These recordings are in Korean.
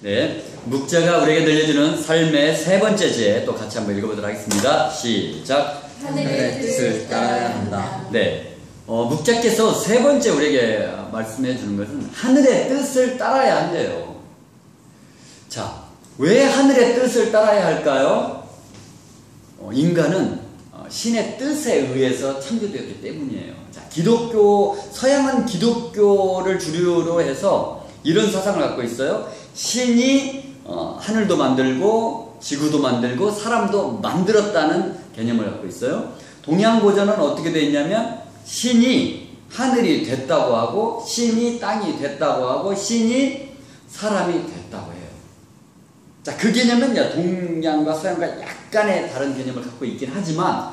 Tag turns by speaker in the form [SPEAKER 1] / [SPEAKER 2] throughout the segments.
[SPEAKER 1] 네, 묵자가 우리에게 들려주는 삶의 세 번째 제 또 같이 한번 읽어보도록 하겠습니다. 시작.
[SPEAKER 2] 하늘의 뜻을 따라야 한다.
[SPEAKER 1] 네, 묵자께서 세 번째 우리에게 말씀해 주는 것은 하늘의 뜻을 따라야 한대요. 자, 왜 하늘의 뜻을 따라야 할까요? 인간은 신의 뜻에 의해서 창조되었기 때문이에요. 자, 서양은 기독교를 주류로 해서 이런 사상을 갖고 있어요. 신이 하늘도 만들고 지구도 만들고 사람도 만들었다는 개념을 갖고 있어요. 동양 고전은 어떻게 되어 있냐면 신이 하늘이 됐다고 하고 신이 땅이 됐다고 하고 신이 사람이 됐다고 해요. 자, 그 개념은 동양과 서양과 약간의 다른 개념을 갖고 있긴 하지만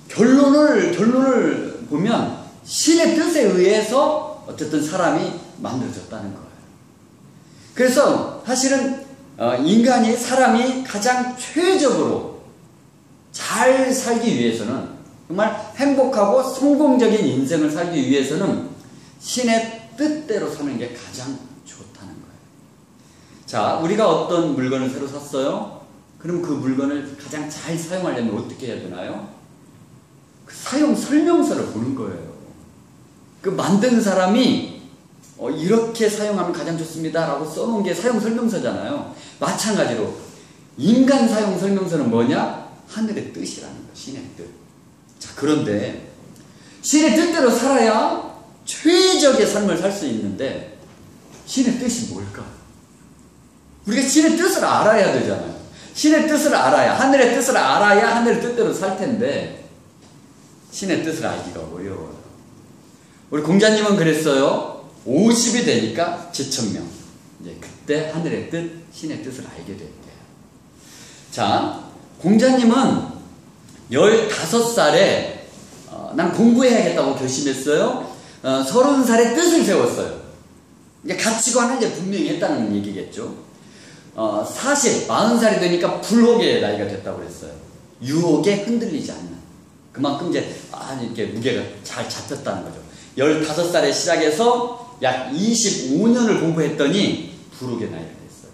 [SPEAKER 1] 결론을 보면 신의 뜻에 의해서 어쨌든 사람이 만들어졌다는 거예요. 그래서 사실은 사람이 가장 최적으로 잘 살기 위해서는, 정말 행복하고 성공적인 인생을 살기 위해서는 신의 뜻대로 사는 게 가장 좋다는 거예요. 자, 우리가 어떤 물건을 새로 샀어요? 그럼 그 물건을 가장 잘 사용하려면 어떻게 해야 되나요? 그 사용 설명서를 보는 거예요. 그 만든 사람이 이렇게 사용하면 가장 좋습니다 라고 써놓은 게 사용 설명서잖아요. 마찬가지로 인간 사용 설명서는 뭐냐? 하늘의 뜻이라는 거예요. 신의 뜻. 자, 그런데 신의 뜻대로 살아야 최적의 삶을 살 수 있는데 신의 뜻이 뭘까? 우리가 신의 뜻을 알아야 되잖아요. 신의 뜻을 알아야, 하늘의 뜻을 알아야 하늘의 뜻대로 살 텐데 신의 뜻을 알기가 어려워요. 우리 공자님은 그랬어요. 50이 되니까 지천명. 이제 그때 하늘의 뜻, 신의 뜻을 알게 됐대요. 자, 공자님은 15살에 난 공부해야겠다고 결심했어요. 30살에 뜻을 세웠어요. 이제 가치관을 이제 분명히 했다는 얘기겠죠. 40살이 되니까 불혹의 나이가 됐다고 그랬어요. 유혹에 흔들리지 않는. 그만큼 이제 이렇게 무게가 잘 잡혔다는 거죠. 15살에 시작해서 약 25년을 공부했더니 불혹의 나이가 됐어요.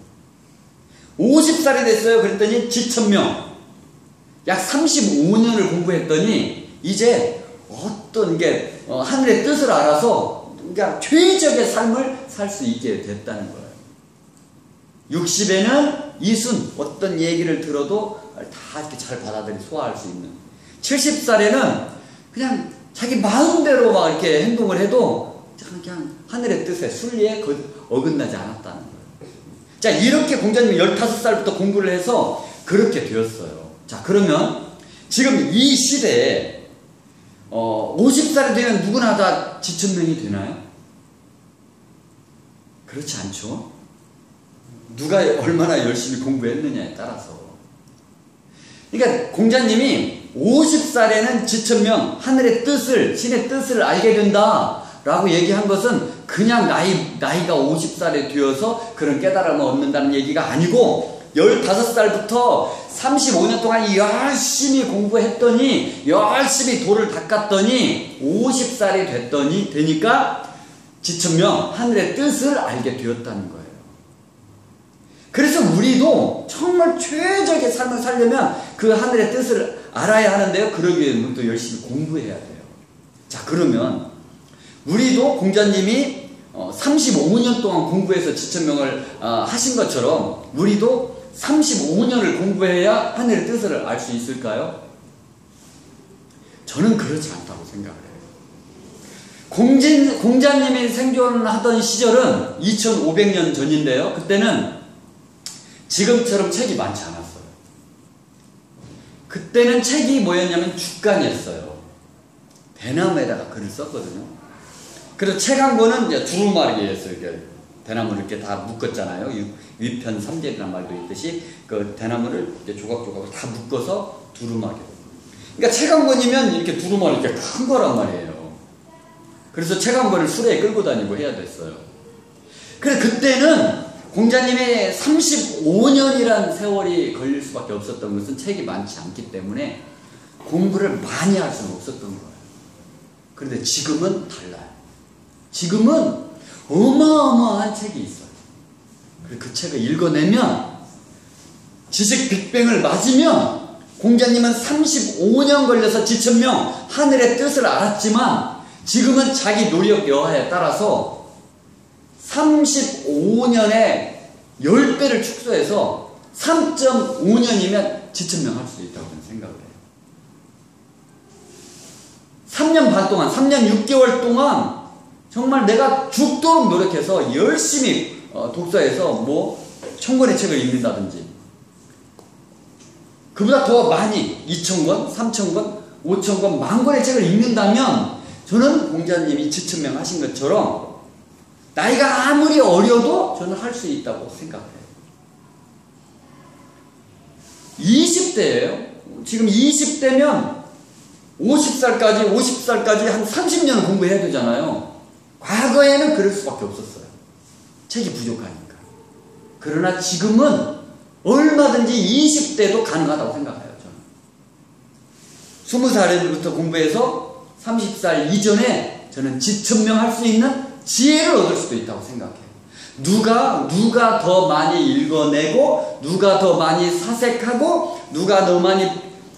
[SPEAKER 1] 50살이 됐어요. 그랬더니 지천명. 약 35년을 공부했더니 이제 어떤 게 하늘의 뜻을 알아서 그러니까 최적의 삶을 살 수 있게 됐다는 거예요. 60에는 이순, 어떤 얘기를 들어도 다 이렇게 잘 받아들이 소화할 수 있는. 70살에는 그냥 자기 마음대로 막 이렇게 행동을 해도 그냥 하늘의 뜻에 순리에 어긋나지 않았다는 거예요. 자, 이렇게 공자님이 15살부터 공부를 해서 그렇게 되었어요. 자, 그러면 지금 이 시대에 50살이 되면 누구나 다 지천명이 되나요? 그렇지 않죠. 누가 얼마나 열심히 공부했느냐에 따라서. 그러니까 공자님이 50살에는 지천명, 하늘의 뜻을, 신의 뜻을 알게 된다 라고 얘기한 것은 그냥 나이가 50살에 되어서 그런 깨달음을 얻는다는 얘기가 아니고 15살부터 35년 동안 열심히 공부했더니 열심히 도를 닦았더니 50살이 되니까 지천명, 하늘의 뜻을 알게 되었다는 거예요. 그래서 우리도 정말 최적의 삶을 살려면 그 하늘의 뜻을 알아야 하는데요. 그러기 위해서는 또 열심히 공부해야 돼요. 자, 그러면 우리도 공자님이 35년 동안 공부해서 지천명을 하신 것처럼 우리도 35년을 공부해야 하늘의 뜻을 알 수 있을까요? 저는 그렇지 않다고 생각을 해요. 공자님이 생존하던 시절은 2500년 전인데요. 그때는 지금처럼 책이 많지 않았어요. 그때는 책이 뭐였냐면 죽간이었어요. 대나무에다가 글을 썼거든요. 그래서 책 한 권은 이제 두루마리였어요. 대나무를 이렇게 다 묶었잖아요. 위편 삼재이라는 말도 있듯이 그 대나무를 이렇게 조각조각으로 다 묶어서 두루마리로. 그러니까 책 한 권이면 이렇게 두루마리 이렇게 큰 거란 말이에요. 그래서 책 한 권을 수레에 끌고 다니고 해야 됐어요. 그래서 그때는 공자님의 35년이란 세월이 걸릴 수밖에 없었던 것은 책이 많지 않기 때문에 공부를 많이 할 수는 없었던 거예요. 그런데 지금은 달라요. 지금은 어마어마한 책이 있어요. 그 책을 읽어내면 지식 빅뱅을 맞으면 공자님은 35년 걸려서 지천명 하늘의 뜻을 알았지만 지금은 자기 노력 여하에 따라서 35년에 10배를 축소해서 3.5년이면 지천명 할 수 있다고 저는 생각을 해요. 3년 반 동안, 3년 6개월 동안 정말 내가 죽도록 노력해서 열심히 독서해서 뭐 1000권의 책을 읽는다든지 그보다 더 많이 2000권, 3000권, 5000권, 10,000권의 책을 읽는다면 저는 공자님이 지천명 하신 것처럼 나이가 아무리 어려도 저는 할 수 있다고 생각해요. 20대예요. 지금 20대면 50살까지 한 30년 공부해야 되잖아요. 과거에는 그럴 수밖에 없었어요. 책이 부족하니까. 그러나 지금은 얼마든지 20대도 가능하다고 생각해요. 저는 20살부터 공부해서 30살 이전에 저는 지천명 할 수 있는 지혜를 얻을 수도 있다고 생각해요. 누가 더 많이 읽어내고 누가 더 많이 사색하고 누가 더 많이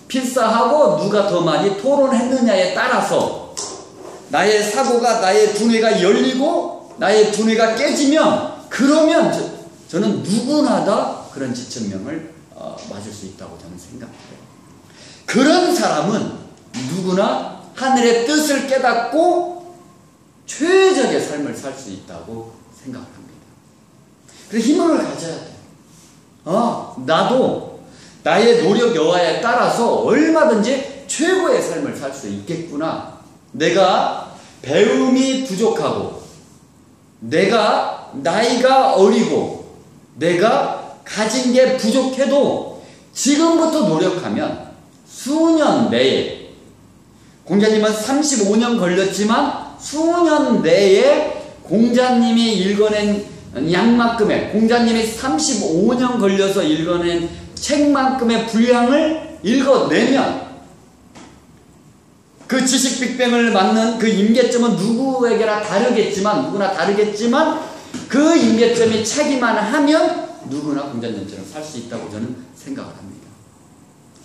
[SPEAKER 1] 필사하고 누가 더 많이 토론했느냐에 따라서 나의 사고가, 나의 두뇌가 열리고 나의 두뇌가 깨지면 그러면 저는 누구나 다 그런 지천명을 맞을 수 있다고 저는 생각해요. 그런 사람은 누구나 하늘의 뜻을 깨닫고 최적의 삶을 살 수 있다고 생각합니다. 그래서 힘을 가져야 돼요. 나도 나의 노력 여하에 따라서 얼마든지 최고의 삶을 살 수 있겠구나. 내가 배움이 부족하고 내가 나이가 어리고 내가 가진 게 부족해도 지금부터 노력하면 수년 내에, 공자님은 35년 걸렸지만 수년 내에 공자님이 읽어낸 양만큼의, 공자님이 35년 걸려서 읽어낸 책만큼의 분량을 읽어내면 그 지식 빅뱅을 맞는 그 임계점은 누구나 다르겠지만 그 임계점이 차기만 하면 누구나 공자님처럼 살 수 있다고 저는 생각을 합니다.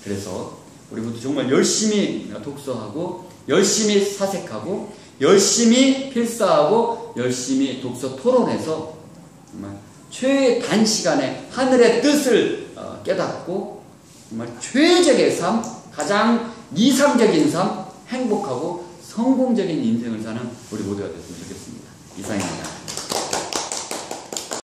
[SPEAKER 1] 그래서 우리 모두 정말 열심히 독서하고 열심히 사색하고 열심히 필사하고 열심히 독서 토론해서 정말 최단시간에 하늘의 뜻을 깨닫고 정말 최적의 삶, 가장 이상적인 삶, 행복하고 성공적인 인생을 사는 우리 모두가 됐으면 좋겠습니다. 이상입니다.